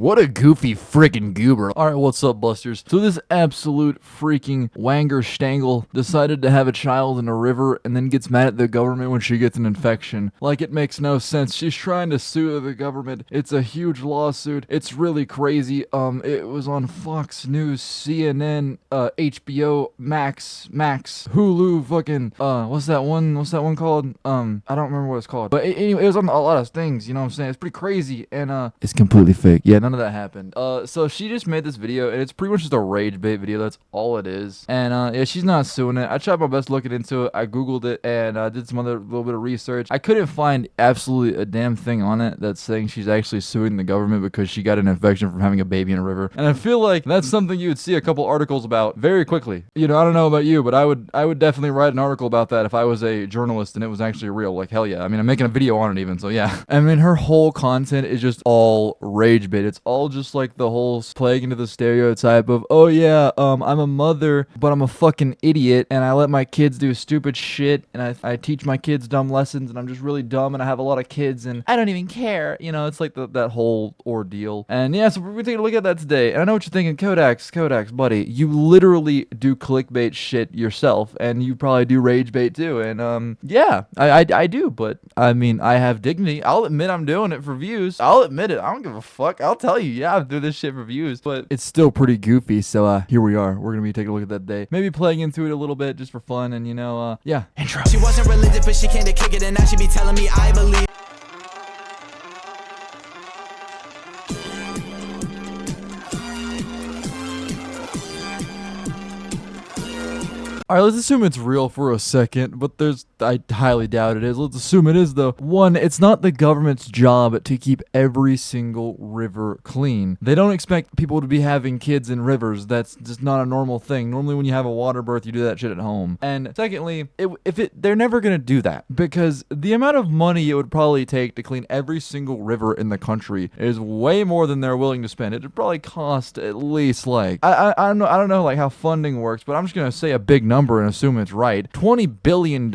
What a goofy freaking goober. Alright, what's up, busters? So this absolute freaking wanger stangle decided to have a child in a river and then gets mad at the government when she gets an infection. Like, it makes no sense. She's trying to sue the government. It's a huge lawsuit. It's really crazy. It was on Fox News, CNN, HBO, Max, Hulu, fucking, what's that one called? I don't remember what it's called. But anyway, it was on a lot of things, you know what I'm saying? It's pretty crazy, and, it's completely fake. Yeah, none of that happened. So she just made this video, and it's pretty much just a rage bait video. That's all it is. And, yeah, she's not suing it. I tried my best looking into it. I Googled it, and I did some other little bit of research. I couldn't find absolutely a damn thing on it that's saying she's actually suing the government because she got an infection from having a baby in a river. And I feel like that's something you would see a couple articles about very quickly. You know, I don't know about you, but I would definitely write an article about that if I was a journalist and it was actually real. Like, hell yeah. I mean, I'm making a video on it even, so yeah. I mean, her whole content is just all rage bait. It's all just like the whole playing into the stereotype of, oh yeah, I'm a mother, but I'm a fucking idiot, and I let my kids do stupid shit, and I teach my kids dumb lessons, and I'm just really dumb, and I have a lot of kids, and I don't even care. You know, it's like that whole ordeal. And yeah, so we're gonna take a look at that today. And I know what you're thinking, Kodaks, buddy, you literally do clickbait shit yourself, and you probably do rage bait too. And yeah, I do, but I mean, I have dignity. I'll admit I'm doing it for views. I'll admit it. I don't give a fuck. I'll tell you, yeah, I do this shit for views, but it's still pretty goofy. So here we are. We're gonna be taking a look at that day. Maybe playing into it a little bit just for fun, and you know, yeah. Intro. She wasn't religious, but she came to kick it, and now she be telling me I believe. All right, let's assume it's real for a second, but I highly doubt it is. Let's assume it is, though. One, it's not the government's job to keep every single river clean. They don't expect people to be having kids in rivers. That's just not a normal thing. Normally, when you have a water birth, you do that shit at home. And secondly, they're never gonna do that, because the amount of money it would probably take to clean every single river in the country is way more than they're willing to spend. It'd probably cost at least like I don't know like how funding works, but I'm just gonna say a big number and assume it's right. $20 billion.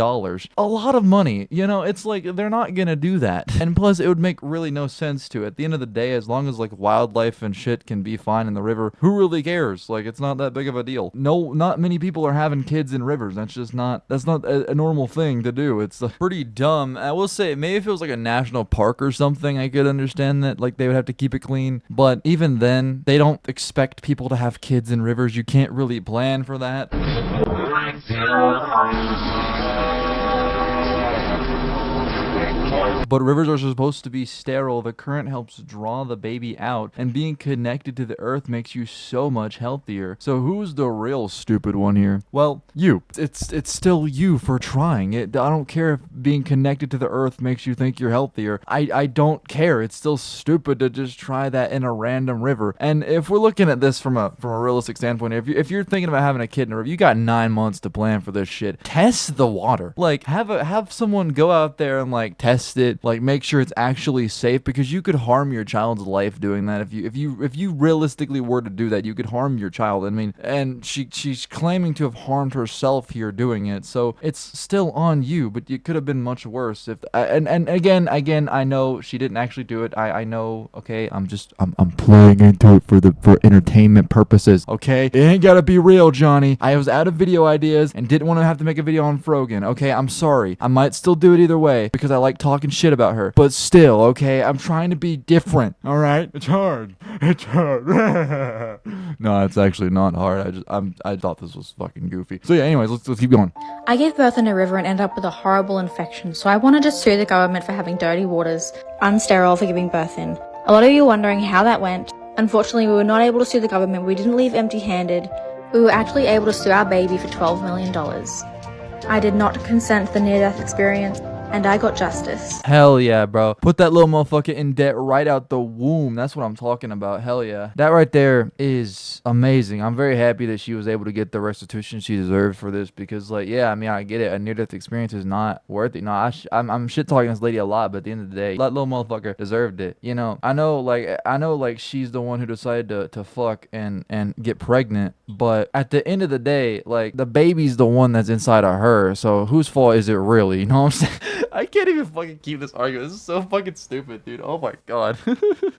A lot of money. You know, it's like they're not gonna do that. And plus, it would make really no sense to it. At the end of the day, as long as like wildlife and shit can be fine in the river, who really cares? Like, it's not that big of a deal. No, not many people are having kids in rivers. That's not a normal thing to do. It's pretty dumb. I will say, maybe if it was like a national park or something, I could understand that like they would have to keep it clean. But even then, they don't expect people to have kids in rivers. You can't really plan for that. But rivers are supposed to be sterile. The current helps draw the baby out, and being connected to the earth makes you so much healthier. So who's the real stupid one here? Well, you. It's still you for trying. I don't care if being connected to the earth makes you think you're healthier. I don't care. It's still stupid to just try that in a random river. And if we're looking at this from a realistic standpoint, if you're thinking about having a kid in a river, you got 9 months to plan for this shit. Test the water. Like, have someone go out there and like test it. Like, make sure it's actually safe, because you could harm your child's life doing that. If you realistically were to do that, you could harm your child. I mean, and she's claiming to have harmed herself here doing it, so it's still on you. But it could have been much worse. And again, I know she didn't actually do it. I know. Okay, I'm playing into it for entertainment purposes. Okay, it ain't gotta be real, Johnny. I was out of video ideas and didn't want to have to make a video on Frogan. Okay, I'm sorry. I might still do it either way because I like talking shit about her, but still, okay, I'm trying to be different. All right, it's hard. No, it's actually not hard. I thought this was fucking goofy. So yeah, anyways, let's keep going. I gave birth in a river and ended up with a horrible infection, so I wanted to sue the government for having dirty waters, unsterile for giving birth in. A lot of you are wondering how that went. Unfortunately, we were not able to sue the government. We didn't leave empty-handed. We were actually able to sue our baby for $12 million. I did not consent to the near-death experience, and I got justice. Hell yeah, bro. Put that little motherfucker in debt right out the womb. That's what I'm talking about. Hell yeah. That right there is amazing. I'm very happy that she was able to get the restitution she deserved for this, because, like, yeah, I mean, I get it. A near-death experience is not worth it. No, I'm shit-talking this lady a lot, but at the end of the day, that little motherfucker deserved it. You know, I know, like, she's the one who decided to fuck and get pregnant, but at the end of the day, like, the baby's the one that's inside of her, so whose fault is it really? You know what I'm saying? I can't even fucking keep this argument. This is so fucking stupid, dude. Oh my god.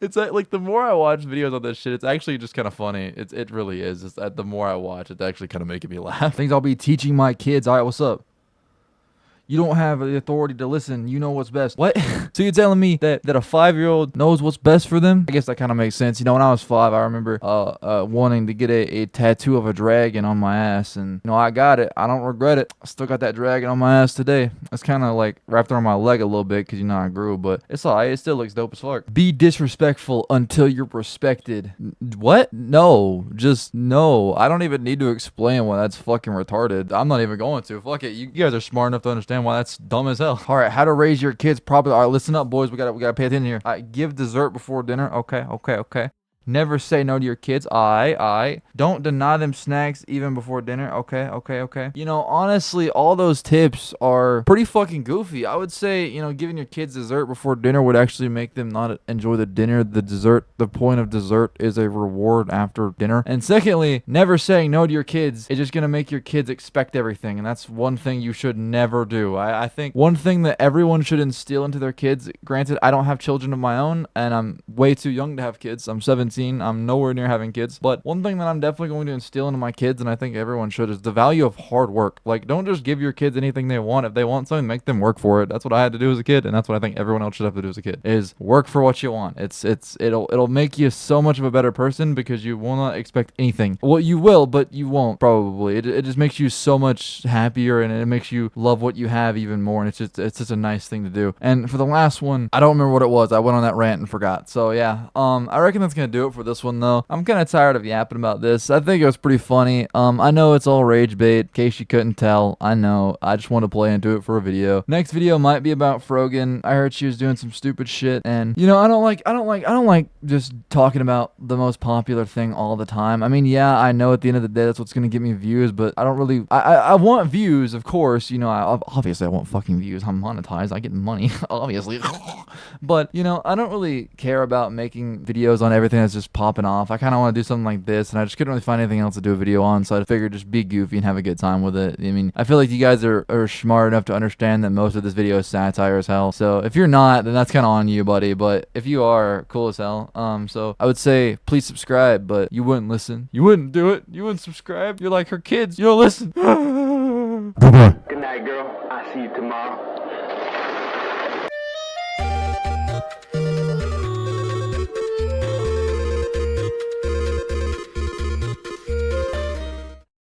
It's like the more I watch videos on this shit, it's actually just kind of funny. It really is. It's that the more I watch, it's actually kind of making me laugh. Things I'll be teaching my kids. All right, what's up? You don't have the authority to listen. You know what's best. What? So you're telling me that a 5-year-old knows what's best for them? I guess that kind of makes sense. You know, when I was 5, I remember wanting to get a tattoo of a dragon on my ass, and you know, I got it. I don't regret it. I still got that dragon on my ass today. It's kind of like wrapped around my leg a little bit because you know I grew, but it's alright. It still looks dope as fuck. Be disrespectful until you're respected. What? No, just no. I don't even need to explain why that's fucking retarded. I'm not even going to. Fuck it. You guys are smart enough to understand why that's dumb as hell. All right, how to raise your kids properly. All right, listen up, boys. We gotta pay attention here. All right, give dessert before dinner. Okay. Never say no to your kids. I. Don't deny them snacks even before dinner. Okay. You know, honestly, all those tips are pretty fucking goofy. I would say, you know, giving your kids dessert before dinner would actually make them not enjoy the dinner. The dessert, the point of dessert is a reward after dinner. And secondly, never saying no to your kids is just gonna make your kids expect everything. And that's one thing you should never do. I think one thing that everyone should instill into their kids, granted, I don't have children of my own, and I'm way too young to have kids. I'm 17. I'm nowhere near having kids, but one thing that I'm definitely going to instill into my kids, and I think everyone should, is the value of hard work. Like, don't just give your kids anything they want. If they want something, make them work for it. That's what I had to do as a kid, and that's what I think everyone else should have to do as a kid, is work for what you want. It'll make you so much of a better person because you will not expect anything. Well, you will, but you won't probably. It just makes you so much happier, and it makes you love what you have even more, and it's just a nice thing to do. And for the last one, I don't remember what it was. I went on that rant and forgot. So yeah, I reckon that's gonna do it for this one though. I'm kind of tired of yapping about this. I think it was pretty funny. I know it's all rage bait, in case you couldn't tell. I know. I just want to play into it for a video. Next video might be about Frogan. I heard she was doing some stupid shit, and you know, I don't like just talking about the most popular thing all the time. I mean, yeah, I know at the end of the day that's what's gonna get me views, but I don't really. I want views, of course. You know, obviously I want fucking views. I'm monetized. I get money, obviously. But you know, I don't really care about making videos on everything that's just popping off. I kind of want to do something like this, and I just couldn't really find anything else to do a video on, so I figured just be goofy and have a good time with it. I mean, I feel like you guys are smart enough to understand that most of this video is satire as hell. So if you're not, then that's kind of on you, buddy. But if you are, cool as hell. So I would say please subscribe, but you wouldn't listen. You wouldn't do it. You wouldn't subscribe. You're like her kids. You don't listen. Good night, girl. I'll see you tomorrow.